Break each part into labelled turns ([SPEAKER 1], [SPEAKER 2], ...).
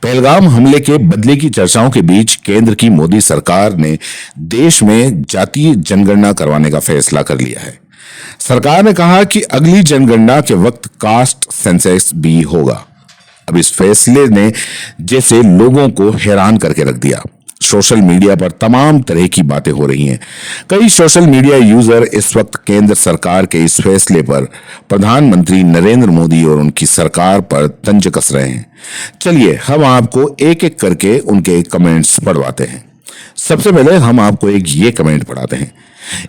[SPEAKER 1] पहलगाम हमले के बदले की चर्चाओं के बीच केंद्र की मोदी सरकार ने देश में जातीय जनगणना करवाने का फैसला कर लिया है। सरकार ने कहा कि अगली जनगणना के वक्त कास्ट सेंसस भी होगा। अब इस फैसले ने जैसे लोगों को हैरान करके रख दिया। सोशल मीडिया पर तमाम तरह की बातें हो रही हैं। कई सोशल मीडिया यूजर इस वक्त केंद्र सरकार के इस फैसले पर प्रधानमंत्री नरेंद्र मोदी और उनकी सरकार पर तंज कस रहे हैं। चलिए हम आपको एक एक करके उनके कमेंट्स पढ़वाते हैं। सबसे पहले हम आपको एक ये कमेंट पढ़ाते हैं।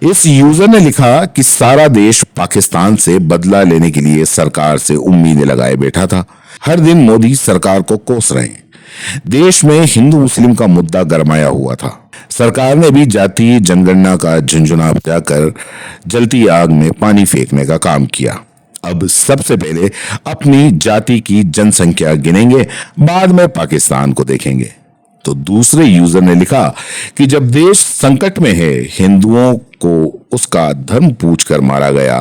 [SPEAKER 1] इस यूजर ने लिखा कि सारा देश पाकिस्तान से बदला लेने के लिए सरकार से उम्मीदें लगाए बैठा था। हर दिन मोदी सरकार को कोस रहे हैं। देश में हिंदू मुस्लिम का मुद्दा गरमाया हुआ था। सरकार ने भी जातीय जनगणना का झुंझुना बजाकर जलती आग में पानी फेंकने का काम किया। अब सबसे पहले अपनी जाति की जनसंख्या गिनेंगे, बाद में पाकिस्तान को देखेंगे। तो दूसरे यूजर ने लिखा कि जब देश संकट में है, हिंदुओं को उसका धर्म पूछकर मारा गया।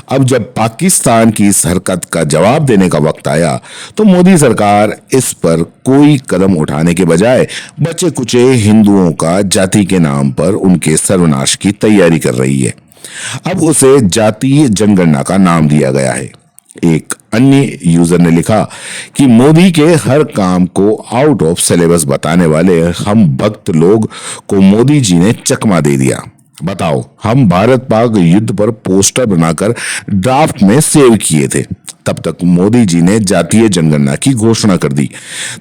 [SPEAKER 1] अब जब पाकिस्तान की इस हरकत का जवाब देने का वक्त आया तो मोदी सरकार इस पर कोई कदम उठाने के बजाय बचे कुचे हिंदुओं का जाति के नाम पर उनके सर्वनाश की तैयारी कर रही है। अब उसे जातीय जनगणना का नाम दिया गया है। एक अन्य यूजर ने लिखा कि मोदी के हर काम को आउट ऑफ सिलेबस बताने वाले हम भक्त लोग को मोदी जी ने चकमा दे दिया। बताओ, हम भारत पाक युद्ध पर पोस्टर बनाकर ड्राफ्ट में सेव किए थे, तब तक मोदी जी ने जातीय जनगणना की घोषणा कर दी।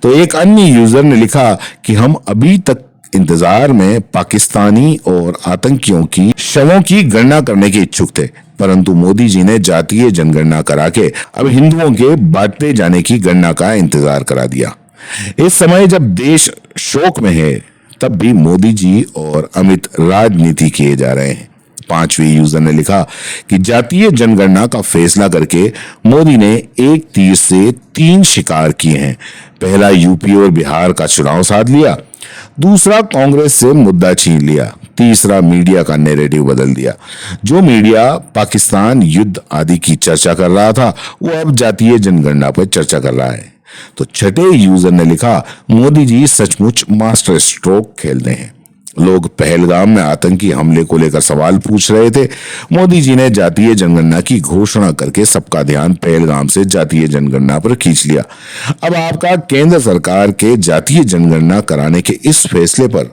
[SPEAKER 1] तो एक अन्य यूजर ने लिखा कि हम अभी तक इंतजार में पाकिस्तानी और आतंकियों की शवों की गणना करने के इच्छुक थे, परंतु मोदी जी ने जातीय जनगणना करा के अब हिंदुओं के बांटे जाने की गणना का इंतजार करा दिया। इस समय जब देश शोक में है, तब भी मोदी जी और अमित राजनीति किए जा रहे हैं। पांचवें यूजर ने लिखा कि जातीय जनगणना का फैसला करके मोदी ने एक तीर से तीन शिकार किए हैं। पहला यूपी और बिहार का चुनाव साध लिया, दूसरा कांग्रेस से मुद्दा छीन लिया, तीसरा मीडिया का नैरेटिव बदल दिया। जो मीडिया पाकिस्तान युद्ध आदि की चर्चा कर रहा था, वो अब जातीय जनगणना पर चर्चा कर रहा है। तो छठे यूजर ने लिखा, मोदी जी सचमुच मास्टर स्ट्रोक खेलते हैं। लोग पहलगाम में आतंकी हमले को लेकर सवाल पूछ रहे थे। मोदी जी ने जातीय जनगणना की घोषणा करके सबका ध्यान पहलगाम से जातीय जनगणना पर खींच लिया। अब आपका केंद्र सरकार के जातीय जनगणना कराने के इस फैसले पर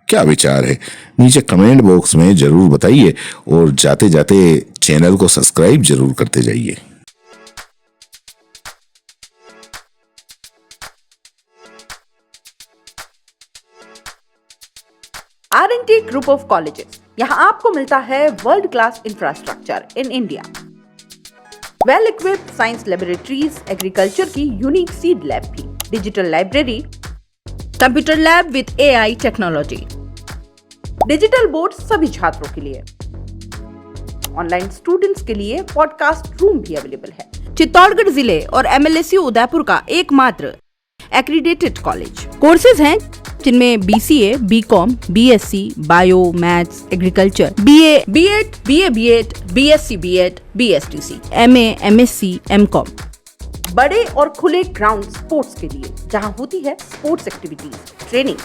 [SPEAKER 1] क्या विचार है? नीचे कमेंट बॉक्स में जरूर बताइए और जाते जाते चैनल को सब्सक्राइब जरूर करते जाइए।
[SPEAKER 2] R&T ग्रुप ऑफ कॉलेजेस, यहाँ आपको मिलता है world class infrastructure in India, well equipped science laboratories, agriculture की यूनिक सीड लैब भी, digital library, computer lab with AI technology, digital board सभी छात्रों के लिए, ऑनलाइन स्टूडेंट्स के लिए पॉडकास्ट रूम भी अवेलेबल है। चित्तौड़गढ़ जिले और MLSU उदयपुर का एकमात्र एक्रीडेटेड कॉलेज। कोर्सेज हैं जिनमें BCA, BCom, BSc, bio, maths, agriculture, BA, B.Ed, BA, B.Ed, BSc, B.Ed, BSTC, MA, MSc, MCom। बड़े और खुले ग्राउंड स्पोर्ट्स के लिए, जहां होती है sports activities, training,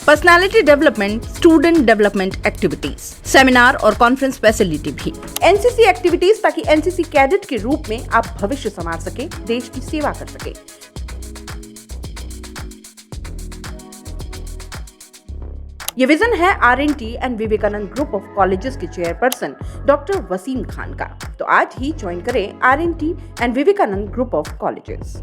[SPEAKER 2] personality development, student development activities, seminar और कॉन्फ्रेंस फैसिलिटी भी, NCC एक्टिविटीज, ताकि NCC कैडेट के रूप में आप भविष्य संवार सके, देश की सेवा कर सके। ये विजन है R&T and Vivekananda group of colleges के चेयरपर्सन डॉक्टर वसीम खान का। तो आज ही ज्वाइन करें R&T and Vivekananda group of colleges.